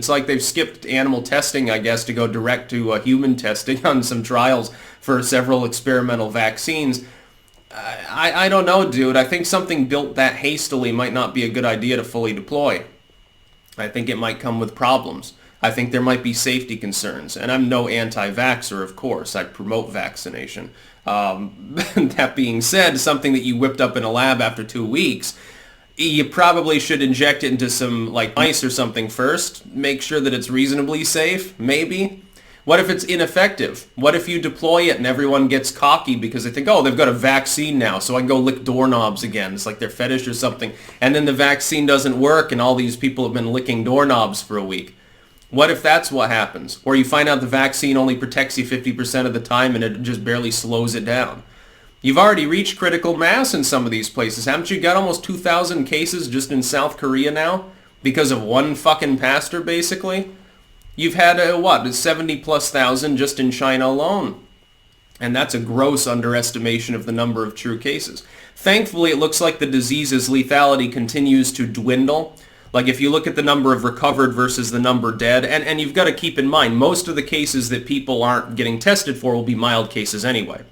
It's like they've skipped animal testing, I guess, to go direct to human testing on some trials for several experimental vaccines. I don't know, dude. I think something built that hastily might not be a good idea to fully deploy. I think it might come with problems. I think there might be safety concerns. And I'm no anti-vaxxer, of course. I promote vaccination. That being said, something that you whipped up in a lab after 2 weeks, you probably should inject it into some like mice or something first. Make sure that it's reasonably safe, maybe. What if it's ineffective? What if you deploy it and everyone gets cocky because they think, oh, they've got a vaccine now, so I can go lick doorknobs again. It's like their fetish or something. And then the vaccine doesn't work and all these people have been licking doorknobs for a week. What if that's what happens? Or you find out the vaccine only protects you 50% of the time and it just barely slows it down. You've already reached critical mass in some of these places. Haven't you got almost 2,000 cases just in South Korea now? Because of one fucking pastor, basically? You've had, 70 plus thousand just in China alone. And that's a gross underestimation of the number of true cases. Thankfully, it looks like the disease's lethality continues to dwindle. Like if you look at the number of recovered versus the number dead, and you've got to keep in mind, most of the cases that people aren't getting tested for will be mild cases anyway.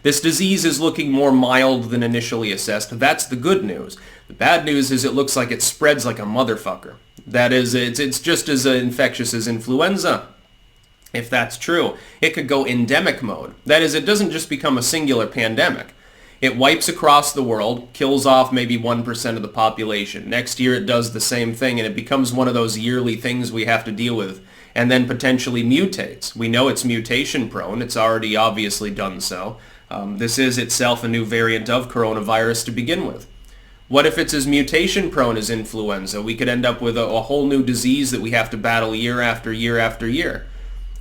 This disease is looking more mild than initially assessed. That's the good news. The bad news is it looks like it spreads like a motherfucker. That is, it's just as infectious as influenza. If that's true, it could go endemic mode. That is, it doesn't just become a singular pandemic. It wipes across the world, kills off maybe 1% of the population. Next year it does the same thing, and it becomes one of those yearly things we have to deal with, and then potentially mutates. We know it's mutation prone. It's already obviously done so. This is itself a new variant of coronavirus to begin with. What if it's as mutation prone as influenza? We could end up with a whole new disease that we have to battle year after year after year.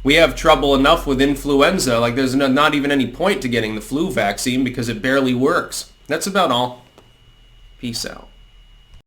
We have trouble enough with influenza, like there's not even any point to getting the flu vaccine because it barely works. That's about all. Peace out.